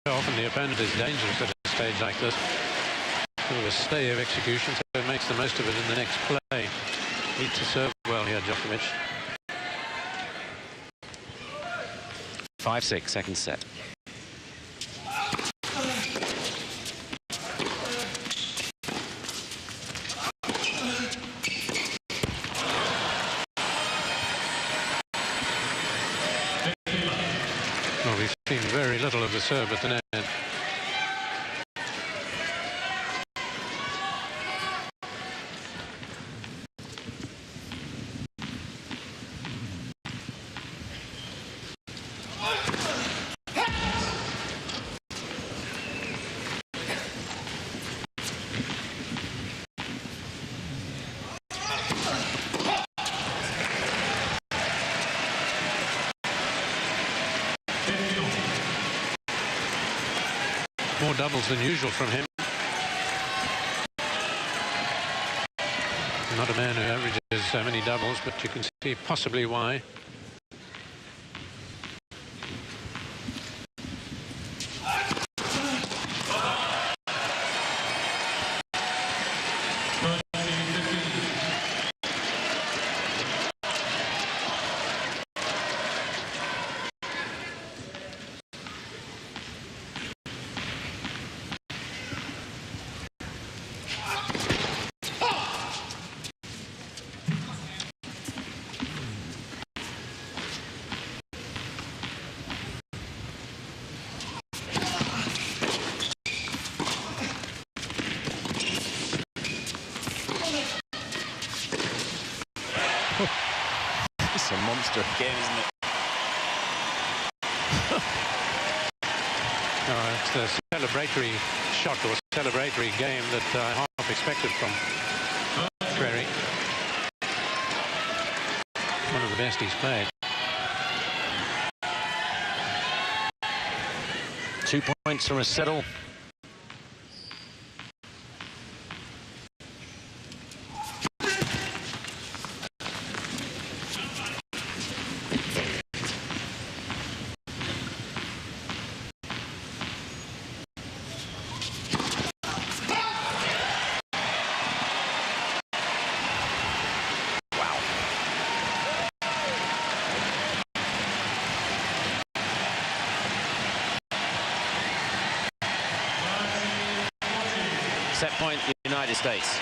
often the opponent is dangerous at a stage like this. Sort of a stay of execution, so makes the most of it in the next play. Needs to serve well here, Djokovic. 5-6, second set. Well, we've seen very little of the serve at the net. More doubles than usual from him. Not a man who averages so many doubles, but you can see possibly why. It's a monster game, isn't it? It's the celebratory shot or celebratory game that I half expected from Querrey. One of the best he's played. 2 points from a settle. Set point, United States.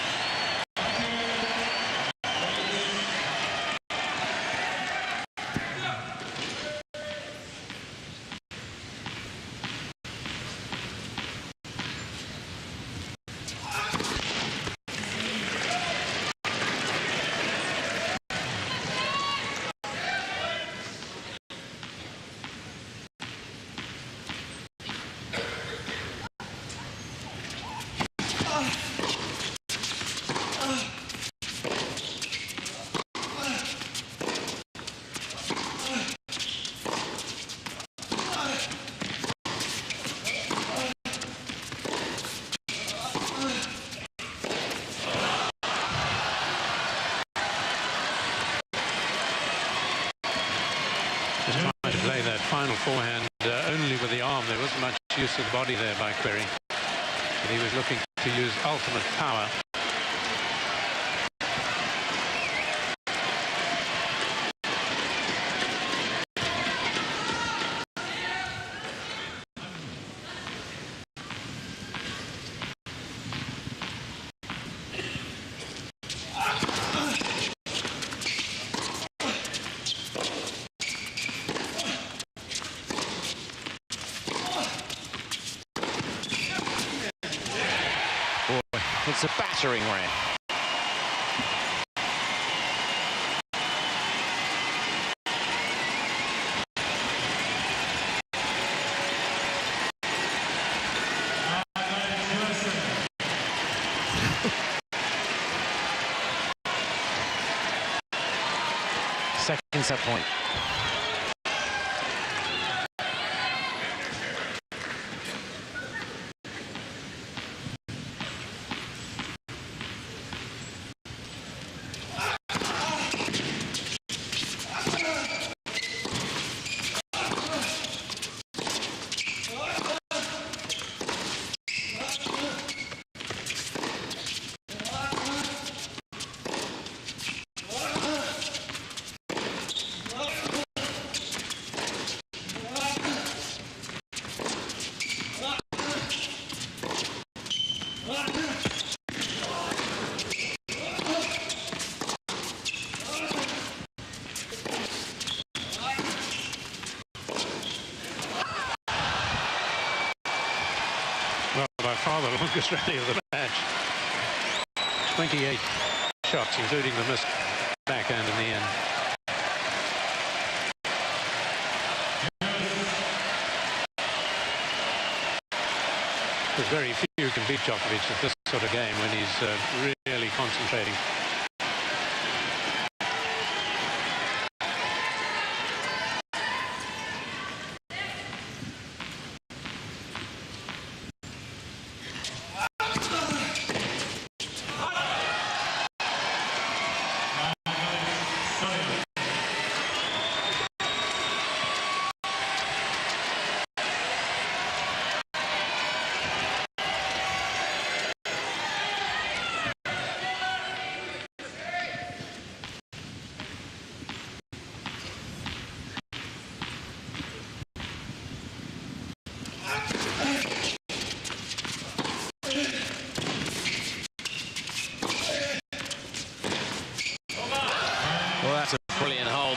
Just trying to play that final forehand only with the arm. There wasn't much use of the body there by Querrey. But he was looking to use ultimate power. It's a battering ram. Second set point. Well, by far the longest rally of the match. 28 shots, including the missed backhand in the end. There's very few who can beat Djokovic at this sort of game when he's really concentrating.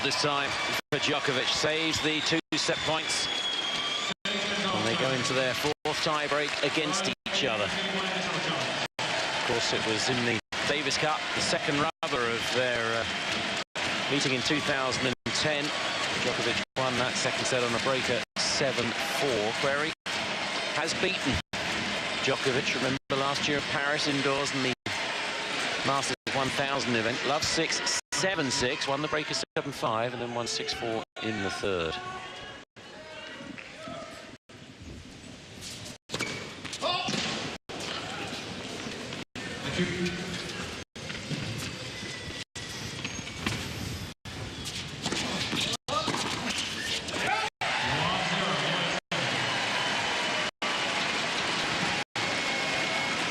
This time for Djokovic, saves the 2 set points, and they go into their 4th tie-break against each other. Of course, it was in the Davis Cup, the second rubber of their meeting in 2010. Djokovic won that second set on a breaker 7-4. Querrey has beaten Djokovic, remember, last year at Paris indoors in the Masters 1000 event. Love 6, 7-6, won the breaker 7-5, and then won 6-4 in the 3rd.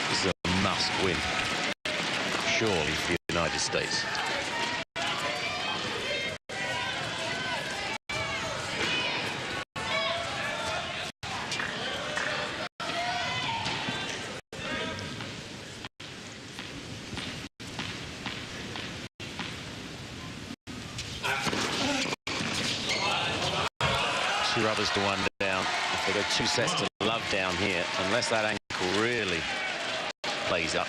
This is a must-win, surely, for the United States. Two rubbers to 1 down. If they go 2 sets to love down here, unless that ankle really plays up.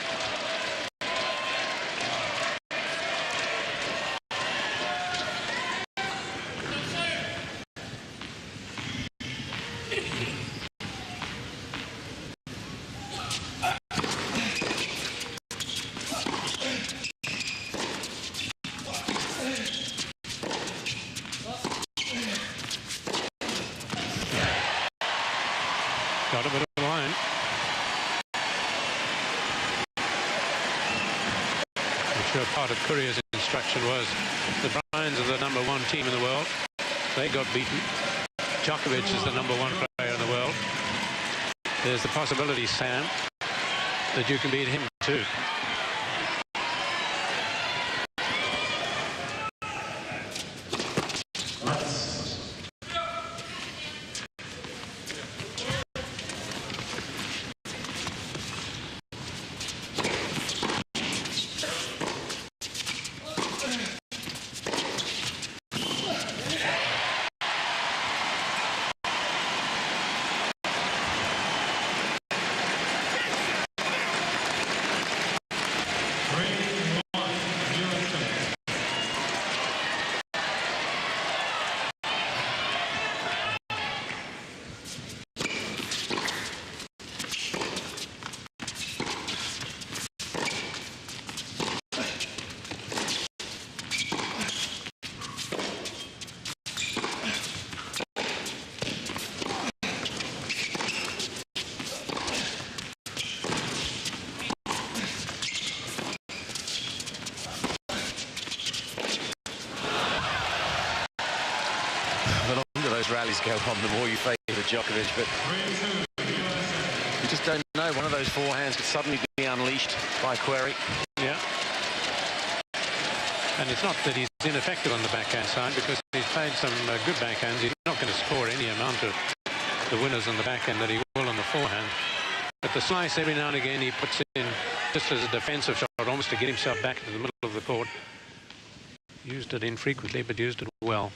Got a bit of line. I'm sure part of Courier's instruction was the Bryans are the #1 team in the world. They got beaten. Djokovic is the #1 player in the world. There's the possibility, Sam, that you can beat him too. Rallies go on, the more you favour Djokovic, but you just don't know. One of those forehands could suddenly be unleashed by Querrey. Yeah. And it's not that he's ineffective on the backhand side, because he's played some good backhands. He's not going to score any amount of the winners on the backhand that he will on the forehand. But the slice, every now and again, he puts in just as a defensive shot, almost to get himself back to the middle of the court. Used it infrequently, but used it well.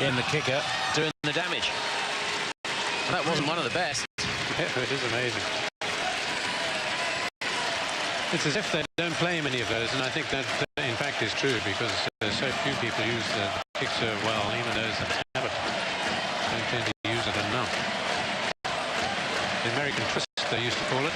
in the kicker, doing the damage. And that wasn't one of the best. Yeah, it is amazing. It's as if they don't play many of those, and I think that in fact is true, because so few people use the kick so well. Even those that have it don't tend to use it enough. The American twist, they used to call it.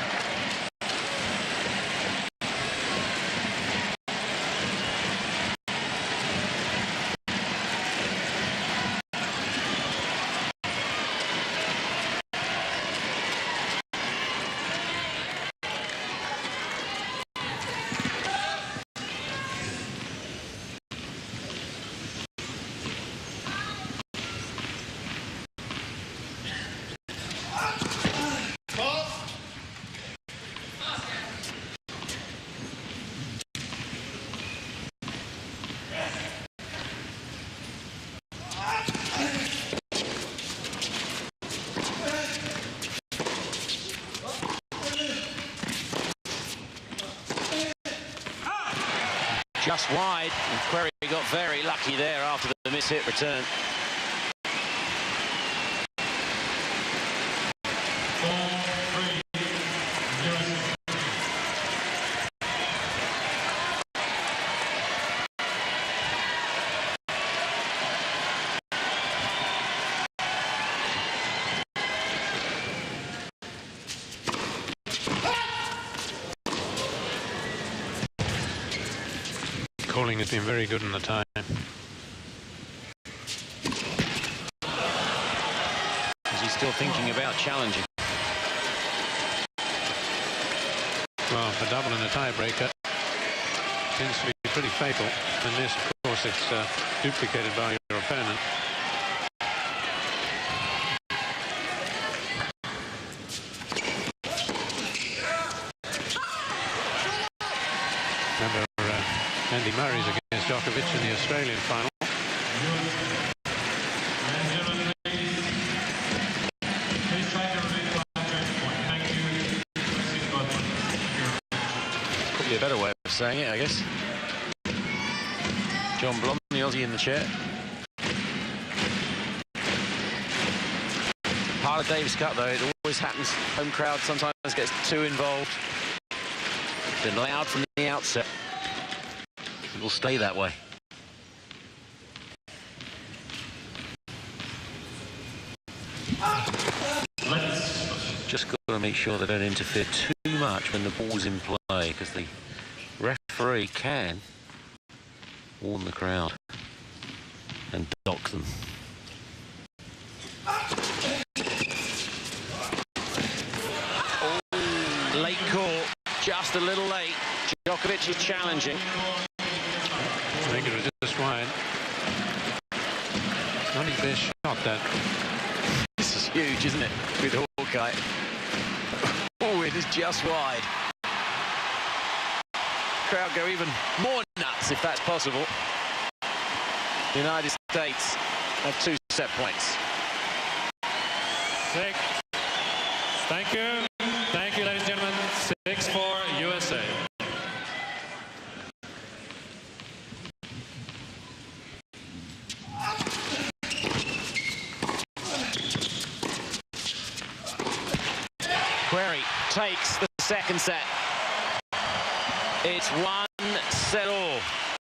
Just wide, and Querrey got very lucky there after the miss-hit return. Calling has been very good in the time. Is he still thinking about challenging? Well, a double and a tiebreaker tends to be pretty fatal. Unless, of course, it's duplicated by your opponent. Remember, Andy Murray's against Djokovic in the Australian final. Probably a better way of saying it, I guess. John Blom, the Aussie in the chair. Part of Davis Cup, though, it always happens. Home crowd sometimes gets too involved. Been loud from the outset. It will stay that way. Just got to make sure they don't interfere too much when the ball's in play, because the referee can warn the crowd and dock them. Oh, late call, just a little late. Djokovic is challenging. I think it was just wide. It's not his best shot, that. This is huge, isn't it, with Hawkeye? Oh, it is just wide. Crowd go even more nuts, if that's possible. The United States have 2 set points. 6. Thank you. Thank you, ladies and gentlemen. 6-4 USA. Querrey takes the second set. It's 1-all.